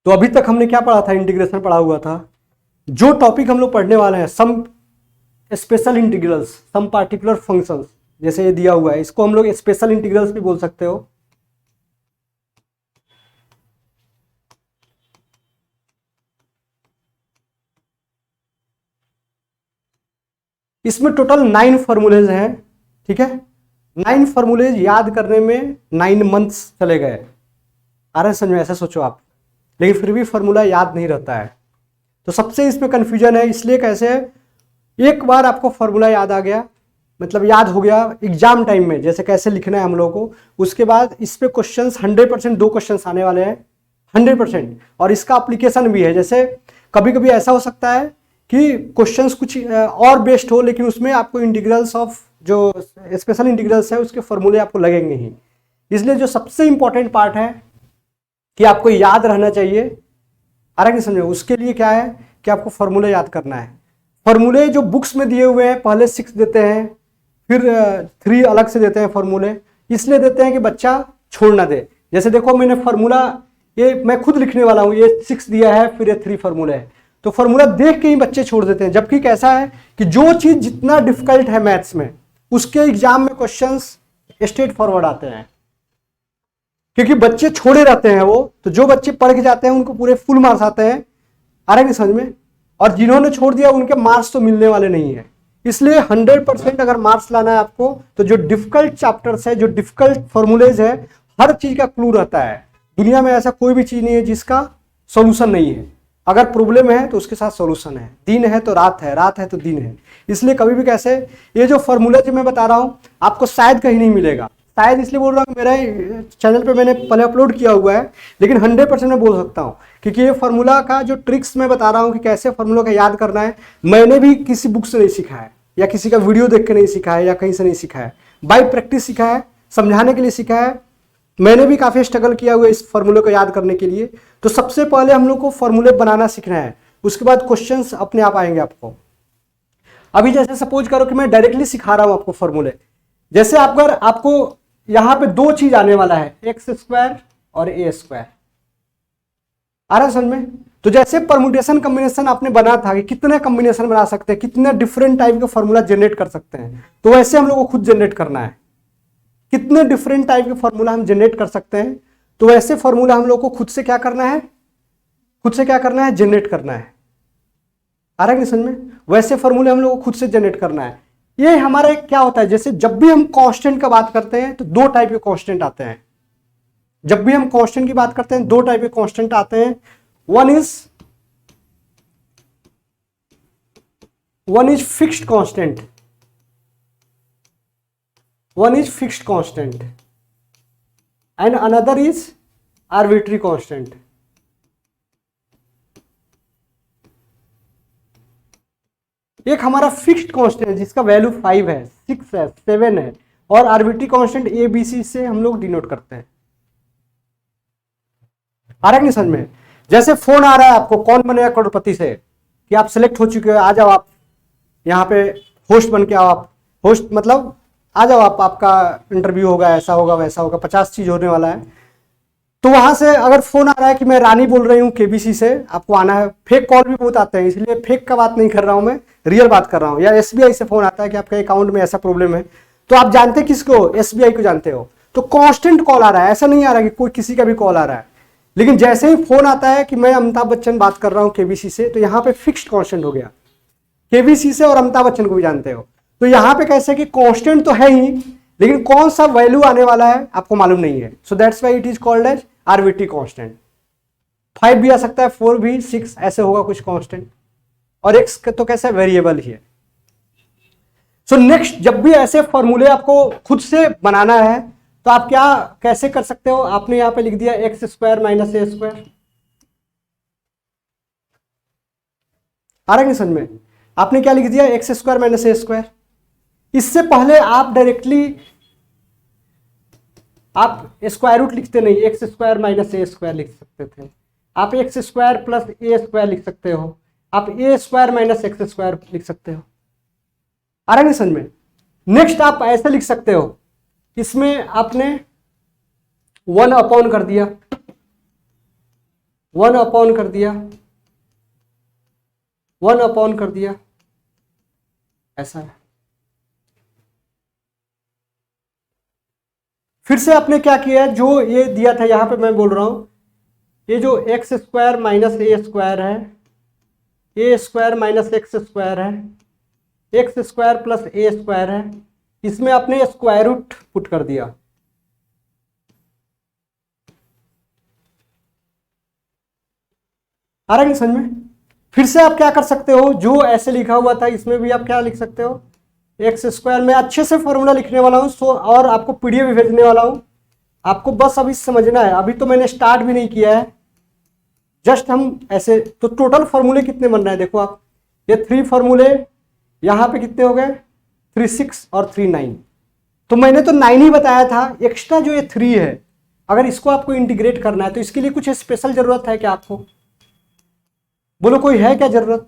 तो अभी तक हमने क्या पढ़ा था, इंटीग्रेशन पढ़ा हुआ था। जो टॉपिक हम लोग पढ़ने वाले हैं, सम स्पेशल इंटीग्रल्स, सम पार्टिकुलर फंक्शंस, जैसे ये दिया हुआ है, इसको हम लोग स्पेशल इंटीग्रल्स भी बोल सकते हो। इसमें टोटल 9 फॉर्मूलेज हैं, ठीक है। 9 फॉर्मूलेज याद करने में 9 मंथ्स चले गए। आ रहा है समझ में? ऐसा सोचो आप, लेकिन फिर भी फॉर्मूला याद नहीं रहता है, तो सबसे इसमें कंफ्यूजन है। इसलिए कैसे, एक बार आपको फॉर्मूला याद आ गया, मतलब याद हो गया एग्जाम टाइम में, जैसे कैसे लिखना है हम लोगों को, उसके बाद इस पे क्वेश्चंस 100%, 2 क्वेश्चंस आने वाले हैं 100%, और इसका एप्लीकेशन भी है। जैसे कभी कभी ऐसा हो सकता है कि क्वेश्चंस कुछ और बेस्ड हो, लेकिन उसमें आपको इंटीग्रल्स ऑफ जो स्पेशल इंटीग्रल्स है उसके फॉर्मूले आपको लगेंगे ही। इसलिए जो सबसे इंपॉर्टेंट पार्ट है कि आपको याद रहना चाहिए, आ रहा है कि समझो, उसके लिए क्या है कि आपको फॉर्मूले याद करना है। फॉर्मूले जो बुक्स में दिए हुए हैं, पहले 6 देते हैं, फिर 3 अलग से देते हैं फॉर्मूले, इसलिए देते हैं कि बच्चा छोड़ ना दे। जैसे देखो मैंने फॉर्मूला, ये मैं खुद लिखने वाला हूँ, ये 6 दिया है, फिर ये 3 फॉर्मूले है, तो फॉर्मूला देख के ही बच्चे छोड़ देते हैं। जबकि कैसा है कि जो चीज जितना डिफिकल्ट है मैथ्स में, उसके एग्जाम में क्वेश्चंस स्ट्रेट फॉरवर्ड आते हैं, क्योंकि बच्चे छोड़े रहते हैं वो। तो जो बच्चे पढ़ के जाते हैं उनको पूरे फुल मार्क्स आते हैं, आ रहा है समझ में, और जिन्होंने छोड़ दिया उनके मार्क्स तो मिलने वाले नहीं है। इसलिए 100% अगर मार्क्स लाना है आपको, तो जो डिफिकल्ट चैप्टर्स है, जो डिफिकल्ट फॉर्मूलेज है, हर चीज का क्लू रहता है। दुनिया में ऐसा कोई भी चीज नहीं है जिसका सॉल्यूशन नहीं है। अगर प्रॉब्लम है तो उसके साथ सॉल्यूशन है, दिन है तो रात है, रात है तो दिन है। इसलिए कभी भी कैसे, ये जो फॉर्मूला जो मैं बता रहा हूं आपको शायद कहीं नहीं मिलेगा, शायद इसलिए बोल रहा हूँ मेरा चैनल पे मैंने पहले अपलोड किया हुआ है, लेकिन 100% मैं बोल सकता हूँ, क्योंकि ये फॉर्मूला का जो ट्रिक्स मैं बता रहा हूँ कि कैसे फॉर्मूला का याद करना है, मैंने भी किसी बुक से नहीं सीखा है, या किसी का वीडियो देख के नहीं सीखा है, या कहीं से नहीं सीखा है, बाय प्रैक्टिस सीखा है, समझाने के लिए सीखा है। मैंने भी काफी स्ट्रगल किया हुआ है इस फॉर्मूले को याद करने के लिए। तो सबसे पहले हम लोग को फॉर्मूले बनाना सीखना है, उसके बाद क्वेश्चंस अपने आप आएंगे आपको। अभी जैसे सपोज करो कि मैं डायरेक्टली सिखा रहा हूं आपको फॉर्मूले, जैसे अगर आपको यहां पे 2 चीज आने वाला है, x² और a², आ रहा है समझ में। तो जैसे परमुटेशन कॉम्बिनेशन आपने बना था कि कितने कॉम्बिनेशन बना सकते हैं, कितने डिफरेंट टाइप के फॉर्मूला जनरेट कर सकते हैं, तो वैसे हम लोग को खुद जनरेट करना है। कितने डिफरेंट टाइप के फॉर्मूला हम जनरेट कर सकते हैं, तो वैसे फॉर्मूला हम लोग को खुद से क्या करना है, खुद से क्या करना है, जनरेट करना है। आ रहा है कि समझ में, वैसे फॉर्मूले हम लोग को खुद से जनरेट करना है। ये हमारे क्या होता है, जैसे जब भी हम कांस्टेंट का बात करते हैं तो 2 टाइप के कांस्टेंट आते हैं। जब भी हम कांस्टेंट की बात करते हैं 2 टाइप के कांस्टेंट आते हैं। One is fixed constant, one is fixed constant and another is arbitrary constant। एक हमारा फिक्स्ड कांस्टेंट जिसका वैल्यू 5 है, 6 है, 7 है, और आर्बिट्री कांस्टेंट ABC से हम लोग डिनोट करते हैं। आ रहा है कि नहीं समझ में। जैसे फोन आ रहा है आपको, कौन बनेगा करोड़पति से, कि आप सिलेक्ट हो चुके हो, आ जाओ आप यहाँ पे होस्ट बन के आओ। आप होस्ट मतलब आ जाओ आप, आपका इंटरव्यू होगा, ऐसा होगा वैसा होगा, 50 चीज होने वाला है। तो वहां से अगर फोन आ रहा है कि मैं रानी बोल रही हूँ KBC से, आपको आना है। फेक कॉल भी बहुत आते हैं, इसलिए फेक का बात नहीं कर रहा हूं मैं, रियल बात कर रहा हूं। या SBI से फोन आता है कि आपके अकाउंट में ऐसा प्रॉब्लम है, तो आप जानते किसको, SBI को जानते हो, तो कांस्टेंट कॉल आ रहा है, ऐसा नहीं आ रहा कि कोई किसी का भी कॉल आ रहा है। लेकिन जैसे ही फोन आता है कि मैं अमिताभ बच्चन बात कर रहा हूँ KBC से, तो यहाँ पे फिक्स्ड कांस्टेंट हो गया। KBC से और अमिताभ बच्चन को भी जानते हो, तो यहां पे कैसे कि कांस्टेंट तो है ही, लेकिन कौन सा वैल्यू आने वाला है आपको मालूम नहीं है। So that's why it is called as arbitrary constant. 5 भी आ सकता है, 4 भी, 6 ऐसे होगा कुछ कांस्टेंट, और x तो कैसा वेरिएबल ही है। सो नेक्स्ट, जब भी ऐसे फॉर्मूले आपको खुद से बनाना है तो आप क्या कैसे कर सकते हो, आपने यहां पे लिख दिया x² माइनस a²। आ रहा है समझ में, आपने क्या लिख दिया, x² माइनस a²। इससे पहले आप डायरेक्टली आप स्क्वायर रूट लिखते नहीं, x² माइनस a² लिख सकते थे। आप x² प्लस a² लिख सकते हो, आप a² माइनस x² लिख सकते हो। आ रहा है समझ में। नेक्स्ट आप ऐसे लिख सकते हो, इसमें आपने 1 अपॉन कर दिया, वन अपॉन कर दिया, वन अपॉन कर दिया, ऐसा है। फिर से आपने क्या किया है, जो ये दिया था यहां पे मैं बोल रहा हूं, ये जो x square minus A square है, ए स्क्वायर माइनस एक्स स्क्वायर है, x square plus A square है, इसमें आपने स्क्वायर रूट पुट कर दिया। आ रहा है समझ में? फिर से आप क्या कर सकते हो, जो ऐसे लिखा हुआ था इसमें भी आप क्या लिख सकते हो, एक्स स्क्वायर में अच्छे से फॉर्मूला लिखने वाला हूं, सो और आपको पीडीएफ भी भेजने वाला हूं, आपको बस अभी समझना है, अभी तो मैंने स्टार्ट भी नहीं किया है, जस्ट हम ऐसे। तो टोटल फॉर्मूले कितने बन रहे हैं देखो आप, ये 3 फॉर्मूले, यहां पे कितने हो गए 3 6 और 3 9। तो मैंने तो 9 ही बताया था, एक्स्ट्रा जो ये 3 है, अगर इसको आपको इंटीग्रेट करना है तो इसके लिए कुछ स्पेशल जरूरत है क्या आपको? बोलो कोई है क्या जरूरत?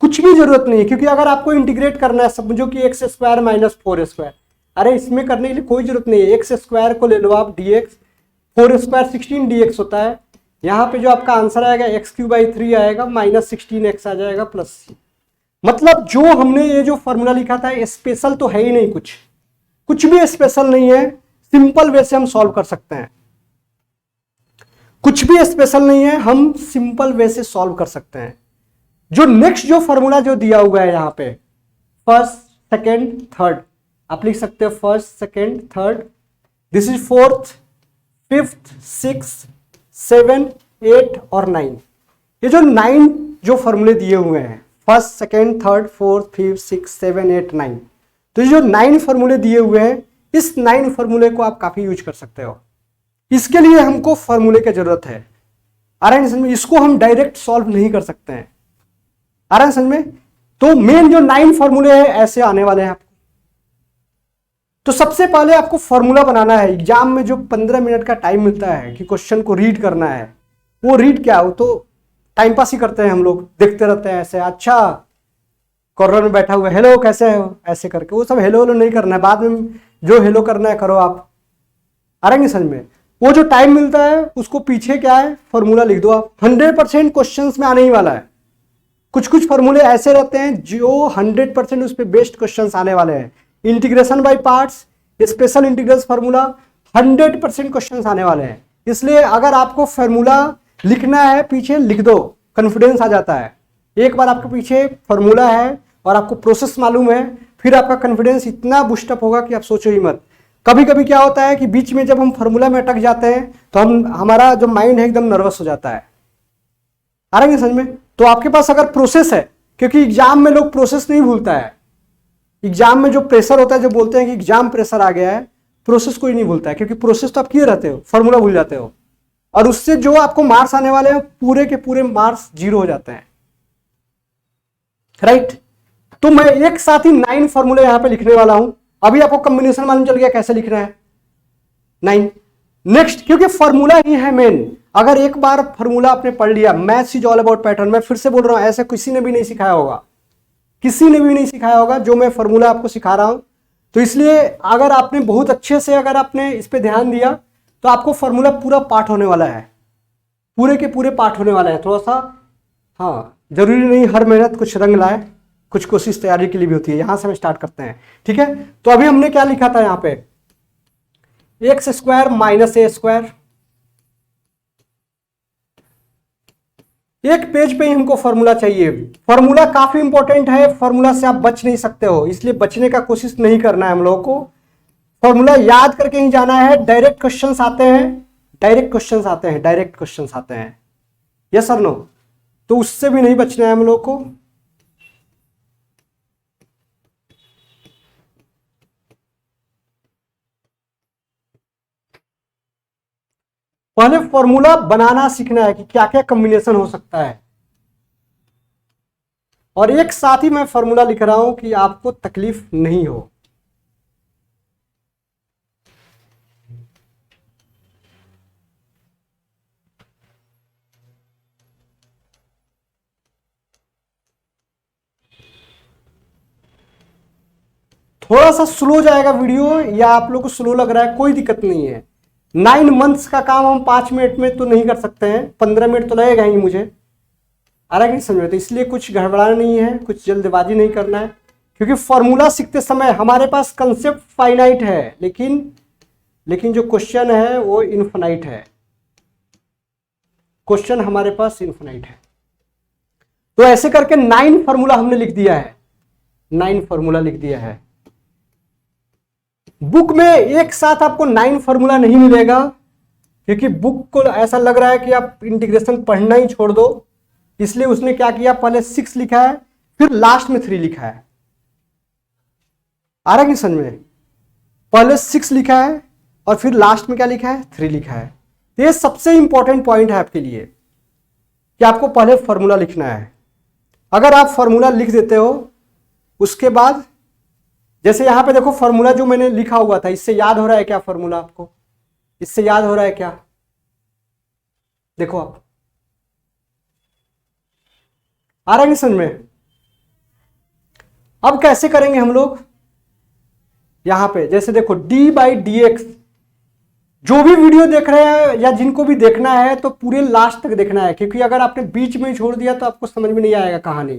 कुछ भी जरूरत नहीं है, क्योंकि अगर आपको इंटीग्रेट करना है, समझो कि एक्स स्क्वायर माइनस 4 स्क्वायर, अरे इसमें करने के लिए कोई जरूरत नहीं है, एक्स स्क्वायर को ले लो आप dx, 4 स्क्वायर 16 dx होता है, यहाँ पे जो आपका आंसर आएगा एक्स क्यू बाई 3 आएगा, माइनस 16x आ जाएगा प्लस c। मतलब जो हमने ये जो फॉर्मूला लिखा था स्पेशल तो है ही नहीं, कुछ भी स्पेशल नहीं है, सिंपल वे से हम सॉल्व कर सकते हैं, कुछ भी स्पेशल नहीं है, हम सिंपल वे से सॉल्व कर सकते हैं। जो नेक्स्ट जो फॉर्मूला जो दिया हुआ है यहां पे, फर्स्ट सेकेंड थर्ड, आप लिख सकते हो first second third, this is fourth fifth six 7 8 और 9। ये जो 9 जो फॉर्मूले दिए हुए हैं, first second third fourth fifth six 7 8 9, तो ये जो 9 फॉर्मूले दिए हुए हैं, इस 9 फॉर्मूले को आप काफी यूज कर सकते हो। इसके लिए हमको फॉर्मूले की जरूरत है, आ रहा है समझ में? इसको हम डायरेक्ट सॉल्व नहीं कर सकते हैं, आ रहा है समझ में? तो मेन जो 9 फॉर्मूले हैं ऐसे आने वाले हैं आपको। तो सबसे पहले आपको फॉर्मूला बनाना है। एग्जाम में जो 15 मिनट का टाइम मिलता है कि क्वेश्चन को रीड करना है, वो रीड क्या हो, तो टाइम पास ही करते हैं हम लोग, देखते रहते हैं ऐसे, अच्छा कॉर्नर में बैठा हुआ हेलो कैसे हो ऐसे करके, वो सब हेलो हेलो नहीं करना है, बाद में जो हेलो करना है करो आप, आ रहे हैं समझ में? वो जो टाइम मिलता है उसको पीछे क्या है फॉर्मूला लिख दो आप। 100% क्वेश्चन में आने ही वाला है, कुछ कुछ फॉर्मूले ऐसे रहते हैं जो 100% उस पर बेस्ड क्वेश्चंस आने वाले हैं। Integration by parts, special integrals formula, 100% questions आने वाले हैं। इसलिए अगर आपको फार्मूला लिखना है पीछे लिख दो, कॉन्फिडेंस आ जाता है। एक बार आपके पीछे फार्मूला है और आपको प्रोसेस मालूम है, फिर आपका कॉन्फिडेंस इतना बूस्टअप होगा कि आप सोचो ही मत। कभी कभी क्या होता है कि बीच में जब हम फार्मूला में अटक जाते हैं तो हमारा जो माइंड है एकदम नर्वस हो जाता है, आ रहा है समझ में? तो आपके पास अगर प्रोसेस है, क्योंकि एग्जाम में लोग प्रोसेस नहीं भूलता है, एग्जाम में जो प्रेशर होता है, जो बोलते हैं कि एग्जाम प्रेशर आ गया है, प्रोसेस कोई नहीं भूलता है, क्योंकि प्रोसेस तो आप किए रहते हो, फॉर्मूला भूल जाते हो, और उससे जो आपको मार्क्स आने वाले हैं पूरे के पूरे मार्क्स 0 हो जाते हैं, राइट? तो मैं एक साथ ही 9 फॉर्मूले यहां पे लिखने वाला हूं। अभी आपको कॉम्बिनेशन मालूम चल गया कैसे लिखना है 9। नेक्स्ट, क्योंकि फॉर्मूला ही है मेन, अगर एक बार फॉर्मूला आपने पढ़ लिया, maths is all about pattern, मैं फिर से बोल रहा हूं, ऐसे किसी ने भी नहीं सिखाया होगा, किसी ने भी नहीं सिखाया होगा जो मैं फॉर्मूला आपको सिखा रहा हूं। तो इसलिए अगर आपने बहुत अच्छे से अगर आपने इस पे ध्यान दिया तो आपको फॉर्मूला पूरा पाठ होने वाला है, पूरे के पूरे पाठ होने वाला है। थोड़ा सा हाँ, जरूरी नहीं हर मेहनत कुछ रंग लाए, कुछ कोशिश तैयारी के लिए भी होती है। यहां से हम स्टार्ट करते हैं, ठीक है? तो अभी हमने क्या लिखा था यहां पे, x square minus A square, एक पेज पे ही हमको फॉर्मूला चाहिए। फॉर्मूला काफी इंपॉर्टेंट है, फॉर्मूला से आप बच नहीं सकते हो, इसलिए बचने का कोशिश नहीं करना है हम लोगों को, फॉर्मूला याद करके ही जाना है। डायरेक्ट क्वेश्चंस आते हैं, डायरेक्ट क्वेश्चंस आते हैं, डायरेक्ट क्वेश्चंस आते हैं, यस और नो? तो उससे भी नहीं बचना है हम लोग को। पहले फॉर्मूला बनाना सीखना है कि क्या क्या कॉम्बिनेशन हो सकता है, और एक साथ ही मैं फॉर्मूला लिख रहा हूं कि आपको तकलीफ नहीं हो। थोड़ा सा स्लो जाएगा वीडियो, या आप लोग को स्लो लग रहा है, कोई दिक्कत नहीं है, 9 मंथ्स का काम हम 5 मिनट में तो नहीं कर सकते हैं, 15 मिनट तो लगेगा ही मुझे। आ रहा है कि नहीं समझ में? तो इसलिए कुछ गड़बड़ाना नहीं है, कुछ जल्दबाजी नहीं करना है, क्योंकि फॉर्मूला सीखते समय हमारे पास कंसेप्ट फाइनाइट है, लेकिन जो क्वेश्चन है वो इनफाइनाइट है। क्वेश्चन हमारे पास इनफाइनाइट है। तो ऐसे करके 9 फॉर्मूला हमने लिख दिया है, 9 फॉर्मूला लिख दिया है। बुक में एक साथ आपको 9 फॉर्मूला नहीं मिलेगा, क्योंकि बुक को ऐसा लग रहा है कि आप इंटीग्रेशन पढ़ना ही छोड़ दो, इसलिए उसने क्या किया, पहले 6 लिखा है, फिर लास्ट में 3 लिखा है। आ रहा है कि समझ में? पहले 6 लिखा है और फिर लास्ट में क्या लिखा है, 3 लिखा है। तो ये सबसे इंपॉर्टेंट पॉइंट है आपके लिए कि आपको पहले फॉर्मूला लिखना है। अगर आप फॉर्मूला लिख देते हो, उसके बाद जैसे यहां पे देखो फॉर्मूला जो मैंने लिखा हुआ था, इससे याद हो रहा है क्या फॉर्मूला आपको? इससे याद हो रहा है क्या? देखो आप, आ रहा है कि समझ में? अब कैसे करेंगे हम लोग? यहां पे जैसे देखो d/dx, जो भी वीडियो देख रहे हैं या जिनको भी देखना है तो पूरे लास्ट तक देखना है, क्योंकि अगर आपने बीच में छोड़ दिया तो आपको समझ में नहीं आएगा कहानी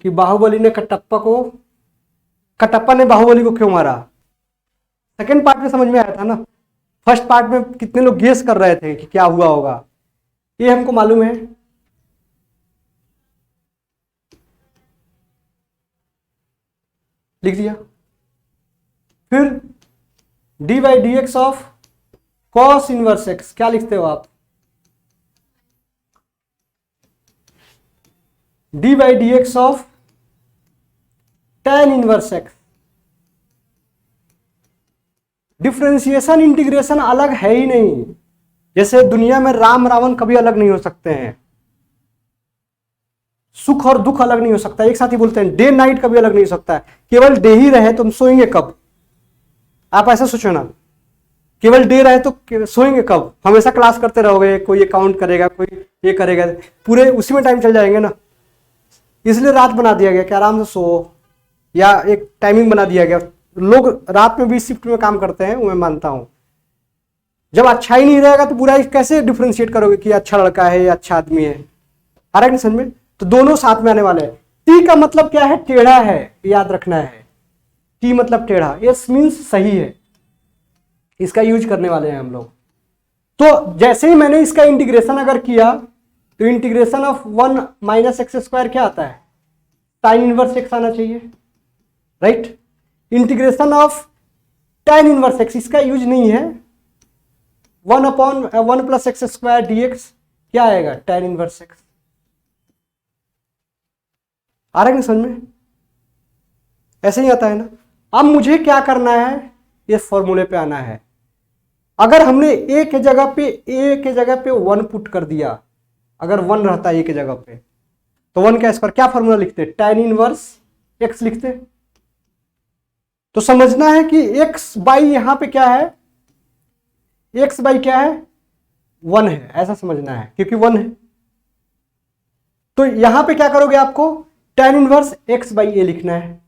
कि बाहुबली ने कटप्पा ने बाहुबली को क्यों मारा। सेकंड पार्ट में समझ में आया था ना, फर्स्ट पार्ट में कितने लोग गेस कर रहे थे कि क्या हुआ होगा, ये हमको मालूम है। लिख दिया। फिर d/dx of cos inverse x, क्या लिखते हो आप? d/dx of tan inverse x। Differentiation integration अलग है ही नहीं, जैसे दुनिया में राम रावण कभी अलग नहीं हो सकते हैं, सुख और दुख अलग नहीं हो सकता, एक साथ ही बोलते हैं। डे नाइट कभी अलग नहीं हो सकता है, केवल डे ही रहे तो हम सोएंगे कब? आप ऐसा सोचो ना, केवल डे रहे तो सोएंगे कब? हमेशा क्लास करते रहोगे, कोई अकाउंट करेगा, कोई ये करेगा, पूरे उसी में टाइम चल जाएंगे ना। इसलिए रात बना दिया गया कि आराम से सो, या एक टाइमिंग बना दिया गया। लोग रात में भी शिफ्ट में काम करते हैं, वो मैं मानता हूं। जब अच्छा ही नहीं रहेगा तो बुराई कैसे डिफ्रेंशिएट करोगे कि अच्छा लड़का है या अच्छा आदमी है? आ रहा है समझ में? तो दोनों साथ में आने वाले हैं। टी का मतलब क्या है? टेढ़ा है, याद रखना है। टी मतलब टेढ़ा, एस मीन्स सही है, इसका यूज करने वाले हैं हम लोग। तो जैसे ही मैंने इसका इंटीग्रेशन अगर किया तो इंटीग्रेशन ऑफ 1 - x² क्या आता है? साइन इनवर्स x आना चाहिए, right? Integration of tan inverse x, इसका यूज नहीं है। 1/1 + x² dx क्या आएगा? tan inverse x। आ रहा है समझ में? ऐसे ही आता है ना। अब मुझे क्या करना है, ये फॉर्मूले पे आना है। अगर हमने a के जगह पे 1 पुट कर दिया, अगर 1 रहता है a के जगह पे, तो 1 का स्क्वायर, क्या फॉर्मूला लिखते? tan इनवर्स x लिखते। तो समझना है कि x बाई यहां पे क्या है, x बाई क्या है? 1 है, ऐसा समझना है, क्योंकि 1 है। तो यहां पे क्या करोगे, आपको tan inverse x by a लिखना है।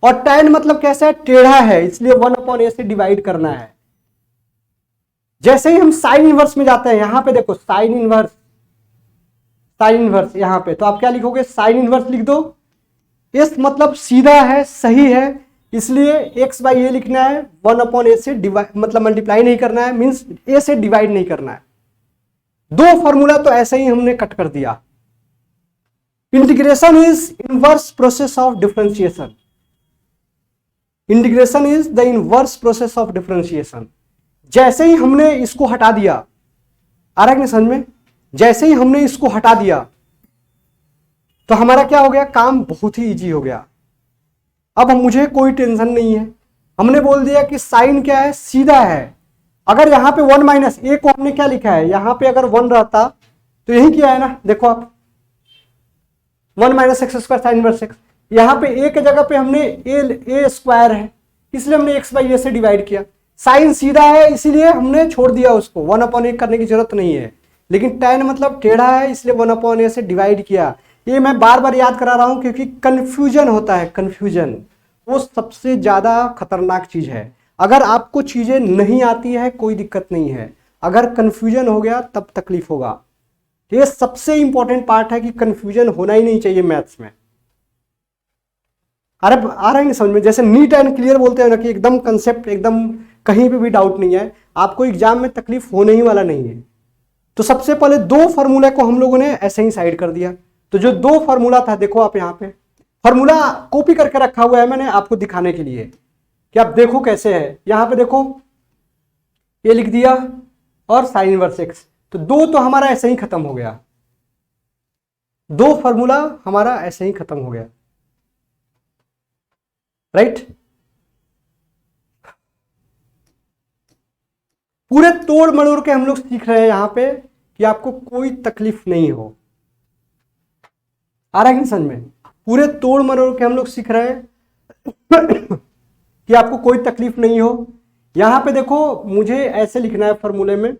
और tan मतलब कैसा है? टेढ़ा है, इसलिए 1/a से डिवाइड करना है। जैसे ही हम साइन इनवर्स में जाते हैं, यहां पे देखो साइन इनवर्स यहां पे, तो आप क्या लिखोगे? साइन इनवर्स लिख दो। एस मतलब सीधा है, सही है, इसलिए x बाई ए लिखना है। 1/a से डिवाइड मतलब मल्टीप्लाई नहीं करना है, मींस a से डिवाइड नहीं करना है। दो फॉर्मूला तो ऐसे ही हमने कट कर दिया। Integration is inverse process of differentiation. Integration is the inverse process of differentiation. जैसे ही हमने इसको हटा दिया, आ रहा है कि समझ में? जैसे ही हमने इसको हटा दिया तो हमारा क्या हो गया? काम बहुत ही इजी हो गया। अब मुझे कोई टेंशन नहीं है। हमने बोल दिया कि साइन क्या है? सीधा है। अगर यहां पे 1 - a को हमने क्या लिखा है? यहां पे अगर 1 रहता तो यही किया है ना, देखो आप 1 - x² साइन इनवर्स x। यहां पे a के जगह पे हमने a स्क्वायर है, इसलिए हमने x बाई a से डिवाइड किया। साइन सीधा है इसीलिए हमने छोड़ दिया उसको, 1/a करने की जरूरत नहीं है। लेकिन tan मतलब टेढ़ा है, इसलिए 1/a से डिवाइड किया। ये मैं बार बार याद करा रहा हूं क्योंकि कंफ्यूजन होता है। कंफ्यूजन वो सबसे ज्यादा खतरनाक चीज है। अगर आपको चीजें नहीं आती है कोई दिक्कत नहीं है, अगर कंफ्यूजन हो गया तब तकलीफ होगा। ये सबसे इंपॉर्टेंट पार्ट है कि कंफ्यूजन होना ही नहीं चाहिए मैथ्स में। अरे आ रहा है नहीं समझ में? जैसे नीट एंड क्लियर बोलते हैं ना कि एकदम कंसेप्ट एकदम कहीं पे भी डाउट नहीं है, आपको एग्जाम में तकलीफ होने ही वाला नहीं है। तो सबसे पहले दो फार्मूला को हम लोगों ने ऐसे ही साइड कर दिया। तो जो दो फार्मूला था, देखो आप यहाँ पे फार्मूला कॉपी करके रखा हुआ है मैंने आपको दिखाने के लिए कि आप देखो कैसे है। यहां पे देखो ये लिख दिया और साइन इनवर्स एक्स, तो दो तो हमारा ऐसे ही खत्म हो गया, दो फार्मूला हमारा ऐसे ही खत्म हो गया, राइट। पूरे तोड़ मड़ोड़ के हम लोग सीख रहे हैं यहां पे कि आपको कोई तकलीफ नहीं हो। आ रहा है कि समझ में? पूरे तोड़ मरोड़ के हम लोग सीख रहे हैं कि आपको कोई तकलीफ नहीं हो। यहां पे देखो मुझे ऐसे लिखना है फॉर्मूले में,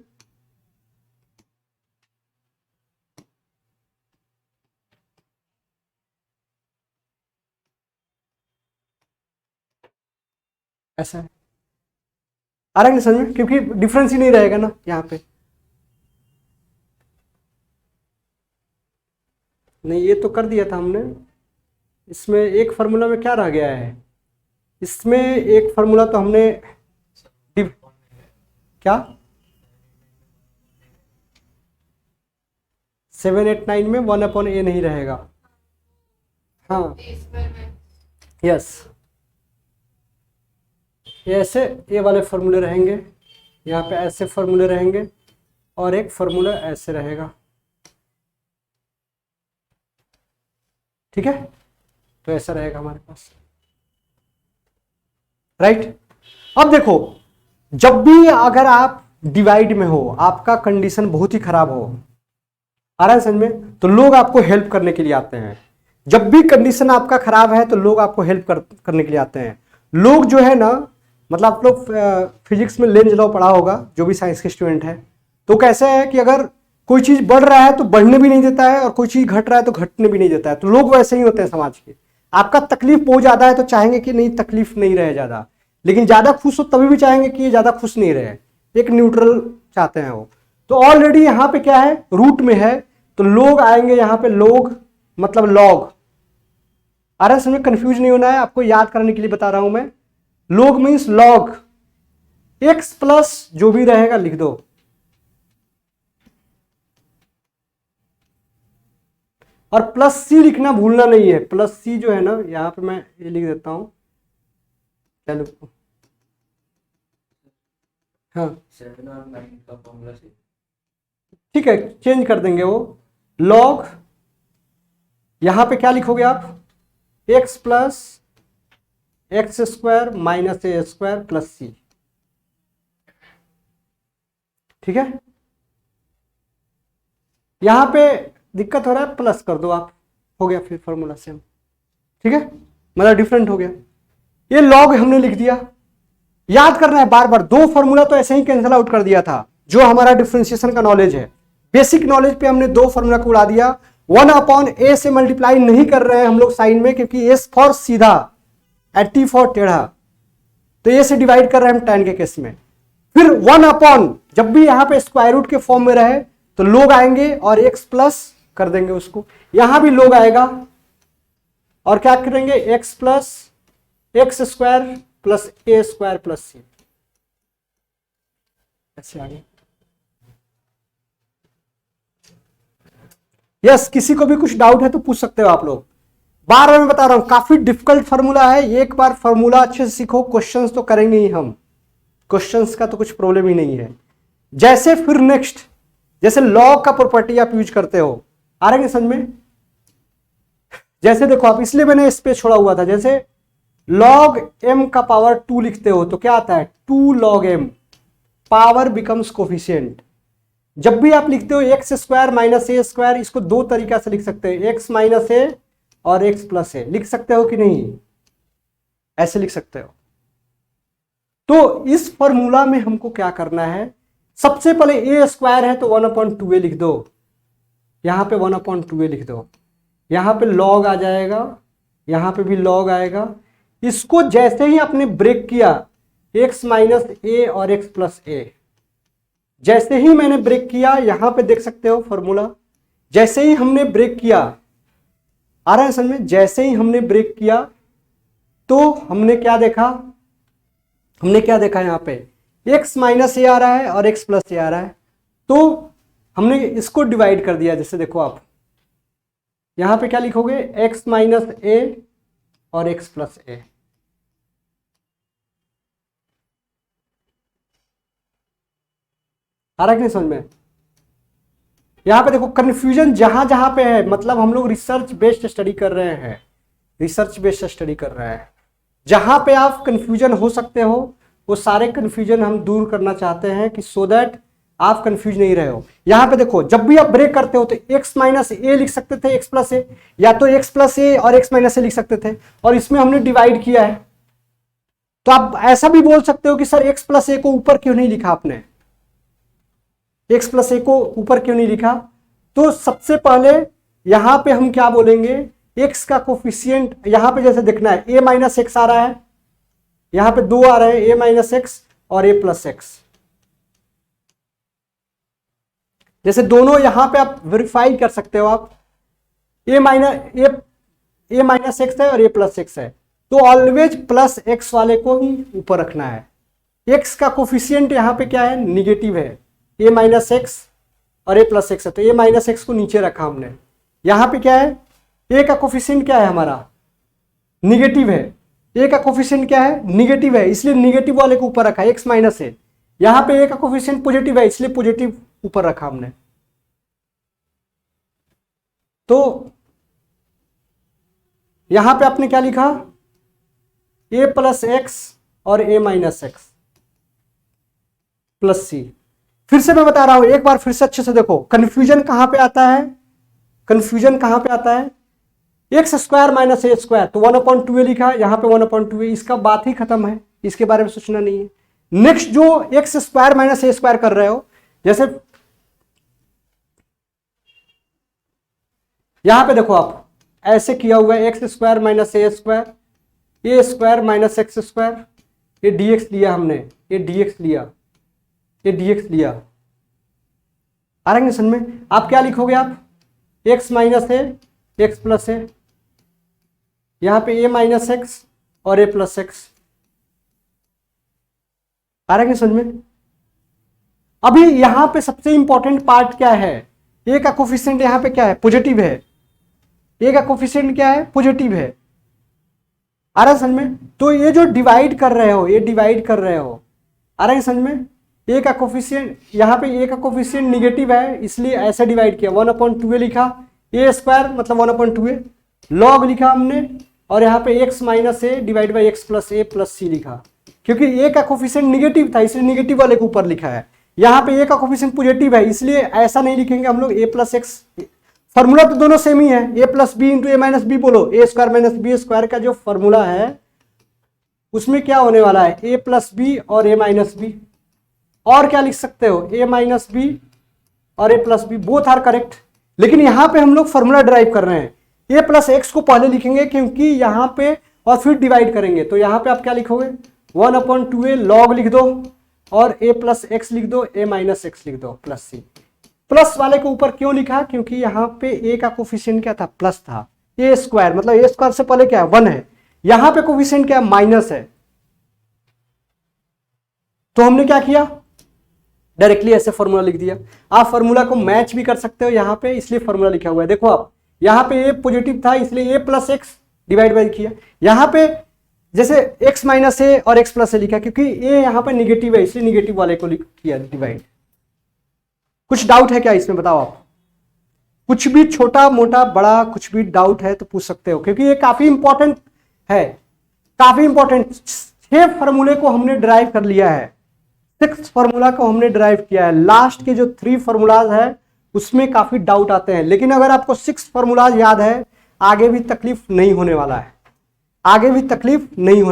ऐसा है। आ रहा है समझ में? क्योंकि डिफरेंस ही नहीं रहेगा ना यहाँ पे। नहीं ये तो कर दिया था हमने। इसमें एक फार्मूला में क्या रह गया है? इसमें एक फार्मूला तो हमने क्या 7 8 9 में 1/a नहीं रहेगा। हाँ यस, ये ऐसे ये वाले फार्मूले रहेंगे, यहाँ पे ऐसे फार्मूले रहेंगे और एक फार्मूला ऐसे रहेगा, ठीक है। तो ऐसा रहेगा हमारे पास, राइट। अब देखो जब भी अगर आप डिवाइड में हो, आपका कंडीशन बहुत ही खराब हो, आ रहा है समझ में, तो लोग आपको हेल्प करने के लिए आते हैं। जब भी कंडीशन आपका खराब है तो लोग आपको हेल्प करने के लिए आते हैं। लोग जो है ना, मतलब आप लोग फिजिक्स में लेंज लॉ पढ़ा होगा जो भी साइंस के स्टूडेंट है, तो कैसे है कि अगर कोई चीज बढ़ रहा है तो बढ़ने भी नहीं देता है और कोई चीज घट रहा है तो घटने भी नहीं देता है। तो लोग वैसे ही होते हैं समाज के। आपका तकलीफ बहुत ज्यादा है तो चाहेंगे कि नहीं तकलीफ नहीं रहे ज्यादा, लेकिन ज्यादा खुश हो तभी भी चाहेंगे कि ये ज्यादा खुश नहीं रहे, एक न्यूट्रल चाहते हैं वो। तो ऑलरेडी यहाँ पे क्या है, रूट में है, तो लोग आएंगे यहाँ पे, लोग मतलब लॉग। आ रहा है समझ में? कंफ्यूज नहीं होना है, आपको याद करने के लिए बता रहा हूं मैं। Log means log, x plus जो भी रहेगा लिख दो, और प्लस सी लिखना भूलना नहीं है। प्लस सी जो है ना, यहां पे मैं ये लिख देता हूं, चलो हाँ ठीक है, चेंज कर देंगे वो। लॉग यहां पे क्या लिखोगे आप, X plus X square minus A square plus C, ठीक है। यहां पे दिक्कत हो रहा है, प्लस कर दो आप, हो गया फिर फॉर्मूला सेम, ठीक है, मतलब डिफरेंट हो गया। ये लॉग हमने लिख दिया। याद करना है बार बार, दो फॉर्मूला तो ऐसे ही कैंसिल आउट कर दिया था। जो हमारा डिफरेंशिएशन का नॉलेज है, बेसिक नॉलेज पे हमने दो फॉर्मूला को उड़ा दिया। 1/a से मल्टीप्लाई नहीं कर रहे हैं हम लोग साइन में, क्योंकि एस फॉर सीधा एट टी फॉर टेढ़ा, तो ए से डिवाइड कर रहे हैं हम tan के केस में। फिर 1/, जब भी यहां पे स्क्वायर रूट के फॉर्म में रहे तो लोग आएंगे और x प्लस कर देंगे उसको, यहां भी लोग आएगा और क्या करेंगे, x plus X square plus A square plus C, ऐसे आगे। यस, किसी को भी कुछ डाउट है तो पूछ सकते हो आप लोग। बार बार मैं बता रहा हूं, काफी डिफिकल्ट फॉर्मूला है, एक बार फॉर्मूला अच्छे से सीखो, क्वेश्चंस तो करेंगे ही हम, क्वेश्चंस का तो कुछ प्रॉब्लम ही नहीं है। जैसे फिर नेक्स्ट, जैसे लॉग का प्रॉपर्टी आप यूज करते हो, आ रहे हैं समझ में? जैसे देखो आप, इसलिए मैंने इस पे छोड़ा हुआ था, जैसे log m का पावर 2 लिखते हो तो क्या आता है, 2 log m, power becomes coefficient. जब भी आप लिखते हो x square minus A square, इसको दो तरीका से लिख सकते हो, एक्स माइनस ए और एक्स प्लस ए, लिख सकते हो कि नहीं, ऐसे लिख सकते हो। तो इस फॉर्मूला में हमको क्या करना है, सबसे पहले ए स्क्वायर है तो 1/2a लिख दो, यहां पे 1/2a लिख दो, यहां पे लॉग आ जाएगा, यहां पे भी लॉग आएगा। इसको जैसे ही आपने ब्रेक किया, x माइनस ए और x प्लस ए। जैसे ही मैंने ब्रेक किया, यहां पे देख सकते हो फॉर्मूला, जैसे ही हमने ब्रेक किया, आ रहा है समझ में, जैसे ही हमने ब्रेक किया तो हमने क्या देखा, यहां पे x माइनस ए आ रहा है और x प्लस ए आ रहा है, तो हमने इसको डिवाइड कर दिया। जैसे देखो आप यहां पे क्या लिखोगे, x माइनस ए और x प्लस ए। आ रहा है कि नहीं समझ में? यहां पे देखो कंफ्यूजन जहां जहां पे है, मतलब हम लोग रिसर्च बेस्ड स्टडी कर रहे हैं, जहां पे आप कंफ्यूजन हो सकते हो वो सारे कंफ्यूजन हम दूर करना चाहते हैं कि सो दैट आप कंफ्यूज नहीं रहे हो। यहां पे देखो जब भी आप ब्रेक करते हो तो x माइनस ए लिख सकते थे, x प्लस ए, या तो x प्लस ए और x माइनस ए लिख सकते थे, और इसमें हमने डिवाइड किया है। तो आप ऐसा भी बोल सकते हो कि सर x प्लस ए को ऊपर क्यों नहीं लिखा आपने, x प्लस ए को ऊपर क्यों नहीं लिखा? तो सबसे पहले यहां पे हम क्या बोलेंगे, x का कोफिशिएंट यहां पे जैसे देखना है, a माइनस एक्स आ रहा है, यहां पे 2 आ रहे हैं, a माइनस एक्स और a प्लस एक्स। जैसे दोनों यहां पे आप वेरीफाई कर सकते हो, आप a माइनस एक्स है और a प्लस एक्स है, तो ऑलवेज प्लस एक्स वाले को ही ऊपर रखना है। x का कोफिशिएंट यहां पे क्या है, निगेटिव है, a माइनस एक्स और a प्लस एक्स है, तो a माइनस एक्स को नीचे रखा हमने। यहां पे क्या है, a का कोफिशिएंट क्या है हमारा, निगेटिव है, a का कोफिशिएंट क्या है, निगेटिव है, इसलिए निगेटिव वाले को ऊपर रखा, x माइनस है। यहां पे a का कोफिशिएंट पॉजिटिव है, इसलिए पॉजिटिव ऊपर रखा हमने। तो यहां पे आपने क्या लिखा, a प्लस एक्स और a माइनस एक्स प्लस सी। फिर से मैं बता रहा हूं, एक बार फिर से अच्छे से देखो, कंफ्यूजन कहां पे आता है, x square minus A square, तो 1/2 लिखा है, यहां पे 1/2, इसका बात ही खत्म है, इसके बारे में सोचना नहीं है। नेक्स्ट जो x square minus A square कर रहे हो, जैसे यहां पे देखो आप ऐसे किया हुआ है, x square minus A square minus X square, ये डीएक्स लिया हमने, ये डीएक्स लिया। आ रहा है समझ में? आप क्या लिखोगे, आप एक्स माइनस ए एक्स प्लस ए, यहां पे ए माइनस एक्स और ए प्लस एक्स। आ रहा है समझ में? अभी यहां पे सबसे इंपॉर्टेंट पार्ट क्या है, ए का कोफिशिएंट यहां पे क्या है, पॉजिटिव है, ए का कोफिशिएंट क्या है, पॉजिटिव है। आ रहा है समझ में? तो ये जो डिवाइड कर रहे हो, आ रहा है समझ में? ए का कोफिशिएंट, यहां पे ए का कोफिशिएंट निगेटिव है, इसलिए ऐसे डिवाइड किया, 1/2 लिखा, ए स्क्वायर मतलब 1/2 लॉग लिखा हमने, और यहाँ पे x minus A divide by X plus A plus C लिखा, क्योंकि ए का कोफिशिएंट निगेटिव था इसलिए निगेटिव वाले को ऊपर लिखा है। यहाँ पे ए का कोफिशिएंट पॉजिटिव है, इसलिए ऐसा नहीं लिखेंगे हम लोग ए प्लस एक्स, फॉर्मूला तो दोनों सेम ही है, ए प्लस बी इंटू ए माइनस बी बोलो, ए स्क्वायर माइनस बी स्क्वायर का जो फॉर्मूला है उसमें क्या होने वाला है, ए प्लस बी और ए माइनस बी। और क्या लिख सकते हो, ए माइनस बी और A plus B, both are correct. लेकिन यहां पे हम लोग फॉर्मूला ड्राइव कर रहे हैं, ए प्लस एक्स को पहले लिखेंगे क्योंकि यहां पे, और फिर डिवाइड करेंगे, तो यहां पे आप क्या लिखोगे, 1/2 लॉग लिख दो और ए प्लस एक्स लिख दो, ए माइनस एक्स लिख दो प्लस सी। प्लस वाले के ऊपर क्यों लिखा, क्योंकि यहां पे ए का कोफिशिएंट क्या था, प्लस था, ए स्क्वायर मतलब ए स्क्वायर से पहले क्या है, 1 है, यहां पे कोफिशिएंट क्या है, माइनस है। तो हमने क्या किया, डायरेक्टली ऐसे फॉर्मूला लिख दिया। आप फॉर्मूला को मैच भी कर सकते हो यहां पे, इसलिए फॉर्मूला लिखा हुआ है। देखो आप यहां पे ए पॉजिटिव था इसलिए ए प्लस एक्स डिवाइड बाई किया, यहां पे जैसे एक्स माइनस ए और एक्स प्लस ए लिखा, क्योंकि ए यहां पे निगेटिव है इसलिए निगेटिव वाले को किया डिवाइड। कुछ डाउट है क्या इसमें, बताओ आप, कुछ भी छोटा मोटा बड़ा कुछ भी डाउट है तो पूछ सकते हो, क्योंकि ये काफी इंपॉर्टेंट है, काफी इंपॉर्टेंट। 6 फॉर्मूले को हमने ड्राइव कर लिया है, 6 फॉर्मूला को हमने ड्राइव किया है, लास्ट के जो 3 फॉर्मूलाज है उसमें काफी डाउट आते हैं, लेकिन अगर आपको 6 फॉर्मूलाज याद है आगे भी तकलीफ नहीं होने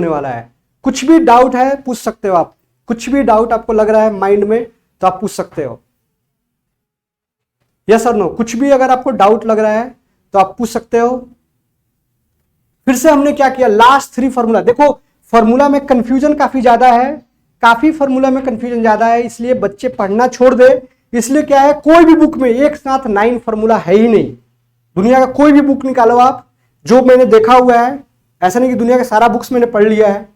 वाला है, कुछ भी डाउट है पूछ सकते हो आप, कुछ भी डाउट आपको लग रहा है माइंड में तो आप पूछ सकते हो, यस और नो, कुछ भी अगर आपको डाउट लग रहा है तो आप पूछ सकते हो। फिर से हमने क्या किया, लास्ट 3 फॉर्मूला, देखो फॉर्मूला में कंफ्यूजन काफी ज्यादा है, काफी फॉर्मूला में कंफ्यूजन ज्यादा है, इसलिए बच्चे पढ़ना छोड़ दे। इसलिए क्या है, कोई भी बुक में एक साथ 9 फॉर्मूला है ही नहीं। दुनिया का कोई भी बुक निकालो आप, जो मैंने देखा हुआ है, ऐसा नहीं कि दुनिया का सारा बुक्स मैंने पढ़ लिया है,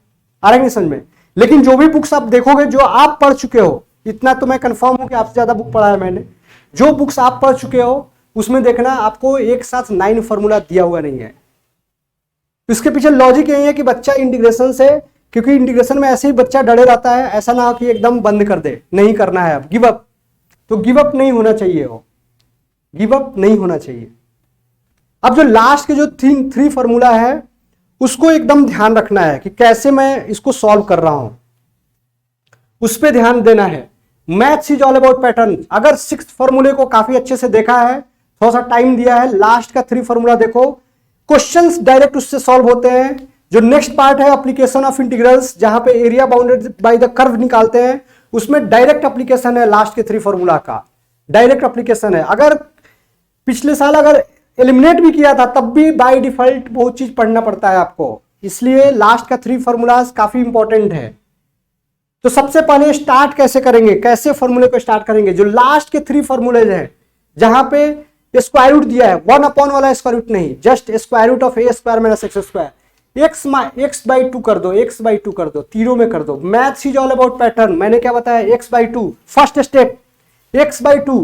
आ रहा है नहीं समझ में, लेकिन जो भी बुक्स आप देखोगे जो आप पढ़ चुके हो, इतना तो मैं कंफर्म हूं कि आपसे ज्यादा बुक पढ़ा है मैंने, जो बुक्स आप पढ़ चुके हो उसमें देखना आपको एक साथ 9 फॉर्मूला दिया हुआ नहीं है। इसके पीछे लॉजिक यही है कि बच्चा इंटीग्रेशन से, क्योंकि इंटीग्रेशन में ऐसे ही बच्चा डरे रहता है, ऐसा ना हो कि एकदम बंद कर दे, नहीं करना है अब गिव अप, तो गिव अप नहीं होना चाहिए, हो गिव अप नहीं होना चाहिए। अब जो लास्ट के जो 3 फॉर्मूला है उसको एकदम ध्यान रखना है कि कैसे मैं इसको सॉल्व कर रहा हूं, उस पर ध्यान देना है। Maths is all about pattern. अगर 6 फॉर्मूले को काफी अच्छे से देखा है, थोड़ा सा टाइम दिया है, लास्ट का 3 फॉर्मूला देखो, क्वेश्चंस डायरेक्ट उससे सॉल्व होते हैं। जो नेक्स्ट पार्ट है एप्लीकेशन ऑफ इंटीग्रल्स, जहां पे area bounded by the curve निकालते हैं, उसमें डायरेक्ट एप्लीकेशन है लास्ट के 3 फॉर्मूला का, डायरेक्ट एप्लीकेशन है। अगर पिछले साल अगर एलिमिनेट भी किया था तब भी बाय डिफॉल्ट बहुत चीज पढ़ना पड़ता है आपको, इसलिए लास्ट का 3 फॉर्मूलाज काफी इंपॉर्टेंट है। तो सबसे पहले स्टार्ट कैसे करेंगे, कैसे फॉर्मूले को स्टार्ट करेंगे, जो लास्ट के 3 फॉर्मूलेज हैं जहां पे स्क्वायर रूट दिया है, 1 अपॉन वाला स्क्वायर रूट नहीं, just square root of A square minus X square, x/2 कर दो, x/2 कर दो, तीनों में कर दो। Maths is all about pattern, मैंने क्या बताया, x/2 first step, x/2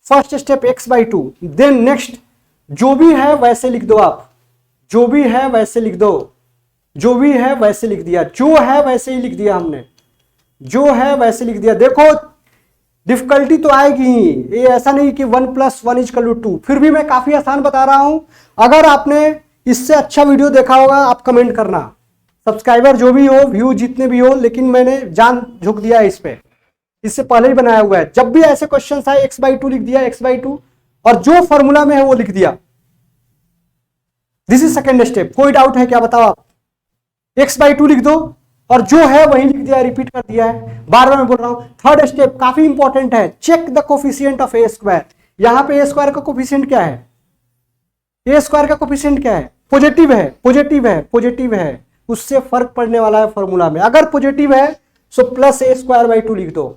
first step, x/2। Then next जो भी है वैसे लिख दो, आप जो भी है वैसे लिख दो, जो भी है वैसे लिख दिया, जो है वैसे ही लिख दिया हमने, जो है वैसे लिख दिया। देखो डिफिकल्टी तो आएगी ही, ये ऐसा नहीं कि 1 + 1 = 2, फिर भी मैं काफी आसान बता रहा हूं। अगर आपने इससे अच्छा वीडियो देखा होगा आप कमेंट करना, सब्सक्राइबर जो भी हो, व्यू जितने भी हो, लेकिन मैंने जान झुक दिया है इस पे, इससे पहले ही बनाया हुआ है। जब भी ऐसे क्वेश्चन आए x/2 लिख दिया, x/2, और जो फॉर्मूला में है वो लिख दिया। This is second step. कोई डाउट है क्या, बताओ आप? x/2 लिख दो और जो है वही लिख दिया, रिपीट कर दिया है, बार बार मैं बोल रहा हूं। थर्ड स्टेप काफी इंपॉर्टेंट है, check the coefficient of A square. यहां पे ए स्क्वायर का कोफिशिएंट क्या है, ए स्क्वायर का कोफिशिएंट क्या है, पॉजिटिव है, पॉजिटिव है, पॉजिटिव है, उससे फर्क पड़ने वाला है फॉर्मूला में। अगर पॉजिटिव है सो +a² 2 लिख दो।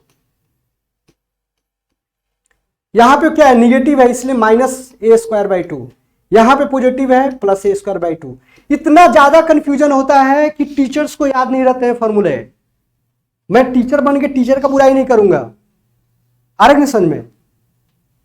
यहां पे क्या है, निगेटिव है, इसलिए -a² 2। यहां पे पॉजिटिव है, +a² 2। इतना ज्यादा कंफ्यूजन होता है कि टीचर्स को याद नहीं रहते हैं फॉर्मूले। मैं टीचर बन के टीचर का बुराई नहीं करूंगा, आ रहा है समझ में,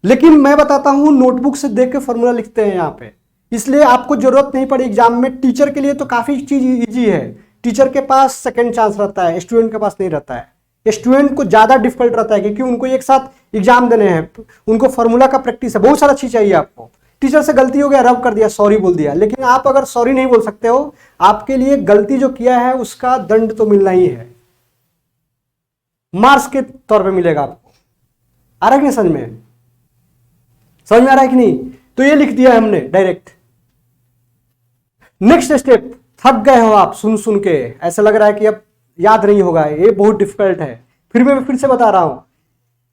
लेकिन मैं बताता हूं नोटबुक से देख के फॉर्मूला लिखते हैं यहां पे, इसलिए आपको जरूरत नहीं पड़ी एग्जाम में। टीचर के लिए तो काफी चीज इजी है, टीचर के पास सेकंड चांस रहता है, स्टूडेंट के पास नहीं रहता है। स्टूडेंट को ज्यादा डिफिकल्ट रहता है क्योंकि उनको एक साथ एग्जाम देने हैं, उनको फॉर्मूला का प्रैक्टिस है, बहुत सारा चीज चाहिए आपको। टीचर से गलती हो गया, रब कर दिया, सॉरी बोल दिया, लेकिन आप अगर सॉरी नहीं बोल सकते हो, आपके लिए गलती जो किया है उसका दंड तो मिलना ही है, मार्क्स के तौर पे मिलेगा आपको। आ रहा है कि नहीं समझ में, समझ में आ रहा है कि नहीं? तो ये लिख दिया हमने डायरेक्ट। नेक्स्ट स्टेप, थक गए हो आप सुन सुन के, ऐसा लग रहा है कि अब याद नहीं होगा, ये बहुत डिफिकल्ट है, फिर मैं फिर से बता रहा हूं।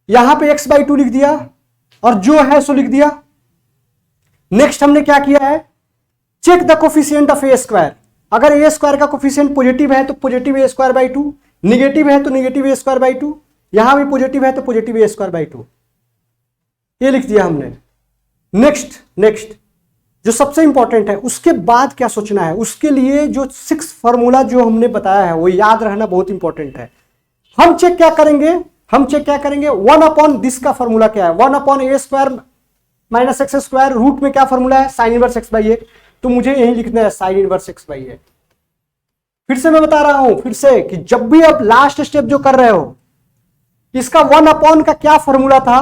यहां पे x/2 लिख दिया और जो है सो लिख दिया। नेक्स्ट हमने क्या किया है, check the coefficient of A square. अगर ए स्क्वायर का कोफिशिएंट पॉजिटिव है तो पॉजिटिव a² 2, निगेटिव है तो निगेटिव a² 2, यहां भी पॉजिटिव है तो पॉजिटिव a² 2, ये लिख दिया हमने। नेक्स्ट जो सबसे इंपॉर्टेंट है, उसके बाद क्या सोचना है, उसके लिए जो 6 फॉर्मूला जो हमने बताया है वो याद रहना बहुत इंपॉर्टेंट है। हम चेक क्या करेंगे, 1 अपॉन दिस का फॉर्मूला क्या है, 1 अपॉन a² - x², रूट में क्या फॉर्मूला है, sin इनवर्स x/a, तो मुझे यही लिखना है sin इनवर्स x/a। फिर से मैं बता रहा हूं फिर से कि जब भी आप लास्ट स्टेप जो कर रहे हो, इसका 1 अपॉन का क्या फॉर्मूला था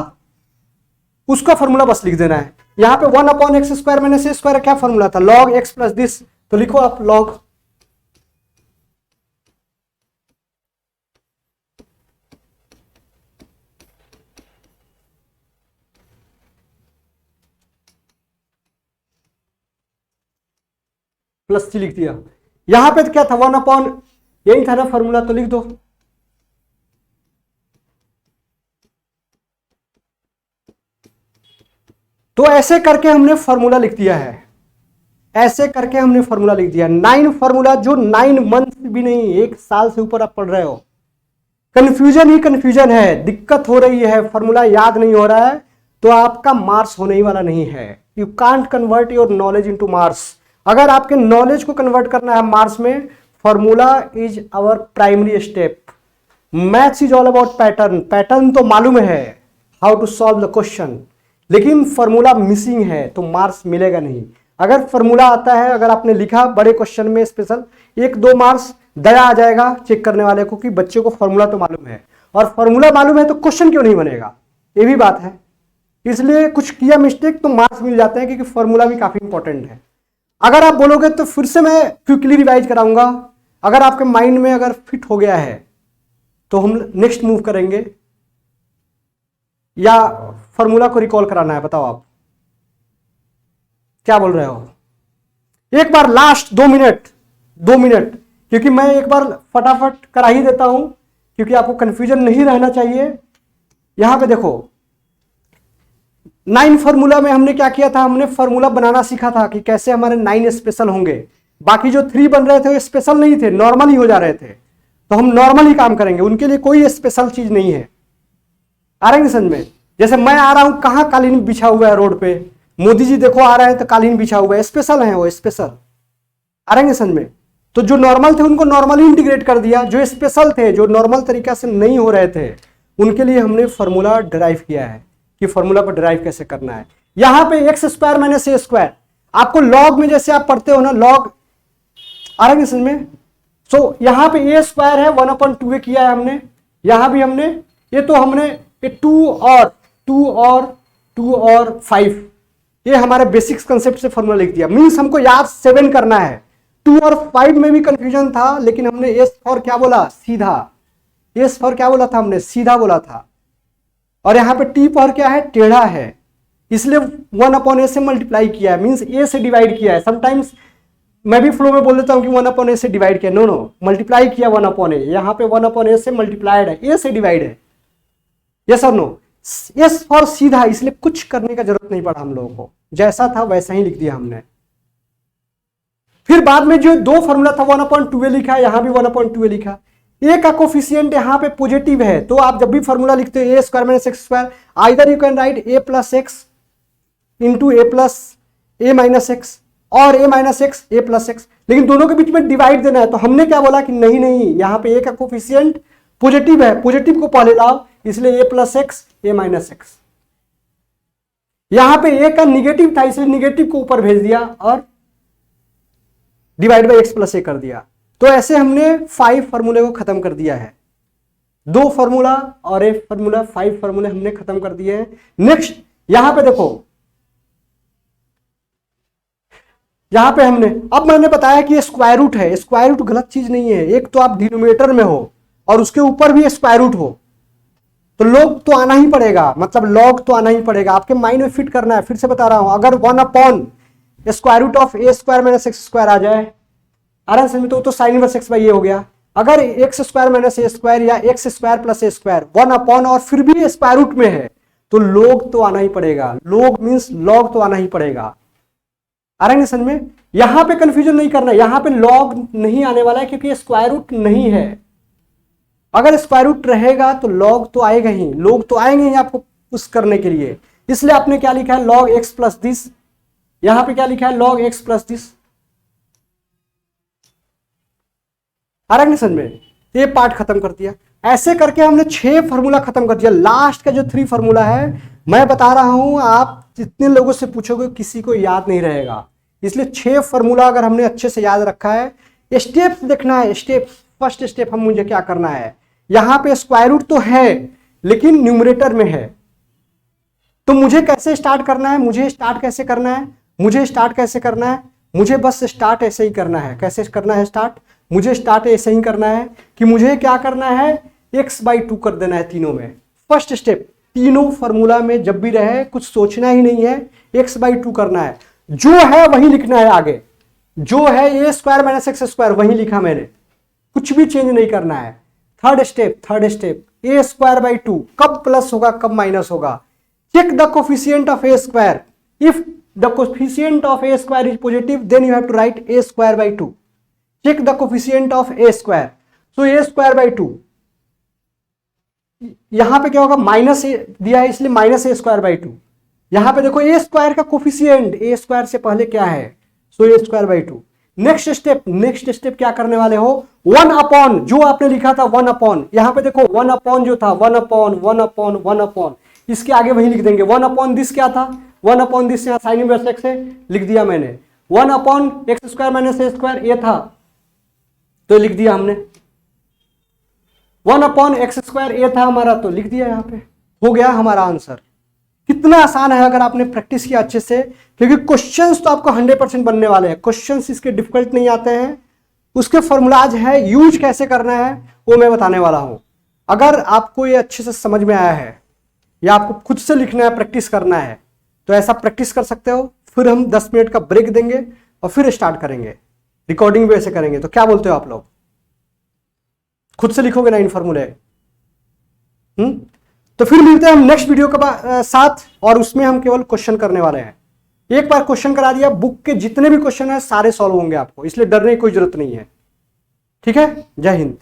उसका फॉर्मूला बस लिख देना है। यहां पे 1 अपॉन x² - a² क्या फॉर्मूला था, log x + दिस, तो लिखो आप log +c लिख दिया। यहां पे तो क्या था, 1 अपॉन, यही था ना फॉर्मूला, तो लिख दो। तो ऐसे करके हमने फॉर्मूला लिख दिया है, ऐसे करके हमने फॉर्मूला लिख दिया। 9 फॉर्मूला, जो 9 मंथ भी नहीं, 1 साल से ऊपर आप पढ़ रहे हो, कंफ्यूजन ही कंफ्यूजन है, दिक्कत हो रही है, फॉर्मूला याद नहीं हो रहा है, तो आपका मार्क्स होने ही वाला नहीं है। You can't convert your knowledge into marks. अगर आपके नॉलेज को कन्वर्ट करना है मार्क्स में, formula is our primary step. Maths is all about pattern. Pattern तो मालूम है, how to solve the question, लेकिन फॉर्मूला मिसिंग है तो मार्क्स मिलेगा नहीं। अगर फॉर्मूला आता है, अगर आपने लिखा बड़े क्वेश्चन में स्पेशल, 1-2 मार्क्स दया आ जाएगा चेक करने वाले को कि बच्चे को फॉर्मूला तो मालूम है। और फॉर्मूला मालूम है तो क्वेश्चन क्यों नहीं बनेगा, ये भी बात है। इसलिए कुछ किया मिस्टेक तो मार्क्स मिल जाते हैं, क्योंकि फॉर्मूला भी काफी इंपॉर्टेंट है। अगर आप बोलोगे तो फिर से मैं क्विकली रिवाइज कराऊंगा। अगर आपके माइंड में अगर फिट हो गया है तो हम नेक्स्ट मूव करेंगे, या फॉर्मूला को रिकॉल कराना है, बताओ आप क्या बोल रहे हो। एक बार लास्ट 2 मिनट, क्योंकि मैं एक बार फटाफट करा ही देता हूं, क्योंकि आपको कंफ्यूजन नहीं रहना चाहिए। यहां पे देखो 9 फॉर्मूला में हमने क्या किया था, हमने फॉर्मूला बनाना सीखा था कि कैसे हमारे 9 स्पेशल होंगे। बाकी जो 3 बन रहे थे वो स्पेशल नहीं थे, नॉर्मल ही हो जा रहे थे, तो हम नॉर्मल ही काम करेंगे, उनके लिए कोई स्पेशल चीज नहीं है। आ रहे हैं समझ में। जैसे मैं आ रहा हूं, कहां कालीन बिछा हुआ है रोड पे, मोदी जी देखो आ रहे हैं तो कालीन बिछा हुआ है, स्पेशल है वो, स्पेशल। आ रहे हैं समझ में। तो जो नॉर्मल थे उनको नॉर्मली इंटीग्रेट कर दिया, जो स्पेशल थे, जो नॉर्मल तरीका से नहीं हो रहे थे, उनके लिए हमने फॉर्मूला डिराइव किया है कि फॉर्मूला को डिराइव कैसे करना है। यहां पे x² माइनस a², आपको लॉग में जैसे आप पढ़ते हो ना, लॉग। आ रहा है समझ में। सो यहां पे a² है, 1/2a किया है हमने, यहां भी हमने, ये तो हमने ये 2 और 5, ये हमारे बेसिक्स कंसेप्ट से फॉर्मूला लिख दिया। मीन्स हमको याद 7 करना है। 2 और 5 में भी कंफ्यूजन था, लेकिन हमने एस फॉर क्या बोला, सीधा। एस फॉर क्या बोला था हमने, सीधा बोला था। और यहां पे टी फॉर क्या है, टेढ़ा है, इसलिए 1/a से मल्टीप्लाई किया है, मीन्स ए से डिवाइड किया है। समटाइम्स मैं भी फ्लो में बोल देता हूं कि 1/a से डिवाइड किया, नो, मल्टीप्लाई किया 1/a। यहां पे 1/a से मल्टीप्लाइड है, ए से डिवाइड है। यस और नो। यस फॉर सीधा, इसलिए कुछ करने का जरूरत नहीं पड़ा हम लोगों को, जैसा था वैसा ही लिख दिया हमने। फिर बाद में जो 2 फॉर्मूला था, 1/2a लिखा, यहां भी 1/2a लिखा। ए का कोफिशिएंट यहां पे पॉजिटिव है, तो आप जब भी फॉर्मूला लिखते हो a² minus x², either you can write a plus x into a plus a minus x, और a minus x a plus x, लेकिन दोनों के बीच में डिवाइड देना है। तो हमने क्या बोला कि नहीं, यहां पे a का कोफिशिएंट पॉजिटिव है, पॉजिटिव को पहले लाओ, इसलिए a plus x a minus x। यहां पे a का निगेटिव था, इसलिए निगेटिव को ऊपर भेज दिया और divide by x plus a कर दिया। तो ऐसे हमने 5 फॉर्मूले को खत्म कर दिया है। 2 फॉर्मूला और 1 फॉर्मूला, 5 फॉर्मूले हमने खत्म कर दिए हैं। नेक्स्ट यहां पे देखो, यहां पे हमने, अब मैंने बताया कि ये स्क्वायर रूट है। स्क्वायर रूट गलत चीज नहीं है। एक तो आप डिनोमिनेटर में हो और उसके ऊपर भी स्क्वायर रूट हो, तो लॉग तो आना ही पड़ेगा, मतलब लॉग तो आना ही पड़ेगा, आपके माइंड में फिट करना है। फिर से बता रहा हूं, अगर 1/√ऑफ a² माइनस x² आ जाए, आराम समझ, तो साइन इनवर्स x बाई ए हो गया। अगर x² माइनस a² या x² प्लस a², 1/ और फिर भी स्क्वायर रूट में है, तो लॉग तो आना ही पड़ेगा। लॉग मीन्स लॉग तो आना ही पड़ेगा। आ रहा है समझ में। यहां पे कंफ्यूजन नहीं करना, यहां पे लॉग नहीं आने वाला है, क्योंकि स्क्वायर रूट नहीं है। अगर स्क्वायर रूट रहेगा तो लॉग तो आएगा ही, लोग तो आएंगे ही आपको पुश करने के लिए। इसलिए आपने क्या लिखा है, log x प्लस दिस। यहां पे क्या लिखा है, log x प्लस दिस। आ रहा है समझ में। ये पार्ट खत्म कर दिया। ऐसे करके हमने 6 फॉर्मूला खत्म कर दिया। लास्ट का जो 3 फॉर्मूला है, मैं बता रहा हूं, आप जितने लोगों से पूछोगे किसी को याद नहीं रहेगा। इसलिए 6 फॉर्मूला अगर हमने अच्छे से याद रखा है, स्टेप्स देखना है। स्टेप, फर्स्ट स्टेप हम मुझे क्या करना है, यहां पे स्क्वायर रूट तो है लेकिन न्यूमरेटर में है, तो मुझे कैसे स्टार्ट करना है, मुझे स्टार्ट कैसे करना है, मुझे बस स्टार्ट ऐसे ही करना है। कैसे करना है स्टार्ट, मुझे स्टार्ट ऐसे ही करना है कि मुझे क्या करना है, x/2 कर देना है तीनों में। फर्स्ट स्टेप, तीनों फॉर्मूला में जब भी रहे कुछ सोचना ही नहीं है, x/2 करना है। जो है वही लिखना है आगे, जो है a² माइनस x² वही लिखा मैंने, कुछ भी चेंज नहीं करना है। थर्ड स्टेप, a²/2 कब प्लस होगा कब माइनस होगा। Check the coefficient of a², if the coefficient of a² is positive then you have to write a²/2। check the coefficient of a², so a²/2, यहां पे क्या होगा, माइनस ए दिया है इसलिए माइनस ए स्क्वायर बाई 2। यहां पे देखो ए स्क्वायर का कोफिशिएंट ए स्क्वायर से पहले क्या है, सो ए स्क्वायर बाई 2। नेक्स्ट स्टेप क्या करने वाले हो, 1 अपॉन जो आपने लिखा था 1 अपॉन, यहां पे देखो 1 अपॉन जो था 1 अपॉन 1 अपॉन 1 अपॉन, इसके आगे वही लिख देंगे 1 अपॉन दिस क्या था 1 अपॉन दिस, यहां साइन इनवर्स एक्स है लिख दिया मैंने, 1 upon x square minus A square ये था तो लिख दिया हमने, 1 अपॉन एक्स स्क्वायर ए था हमारा तो लिख दिया, यहां पे हो गया हमारा आंसर। कितना आसान है अगर आपने प्रैक्टिस किया अच्छे से, क्योंकि क्वेश्चंस तो आपको 100% बनने वाले हैं, क्वेश्चंस इसके डिफिकल्ट नहीं आते हैं, उसके फॉर्मूलाज है, यूज कैसे करना है वो मैं बताने वाला हूं। अगर आपको ये अच्छे से समझ में आया है या आपको खुद से लिखना है, प्रैक्टिस करना है, तो ऐसा प्रैक्टिस कर सकते हो। फिर हम 10 मिनट का ब्रेक देंगे और फिर स्टार्ट करेंगे, रिकॉर्डिंग भी ऐसे करेंगे। तो क्या बोलते हो आप लोग, खुद से लिखोगे ना इन फॉर्मूले? तो फिर मिलते हैं हम नेक्स्ट वीडियो के साथ, और उसमें हम केवल क्वेश्चन करने वाले हैं। एक बार क्वेश्चन करा दिया, बुक के जितने भी क्वेश्चन हैं सारे सॉल्व होंगे आपको, इसलिए डरने की कोई जरूरत नहीं है। ठीक है, जय हिंद।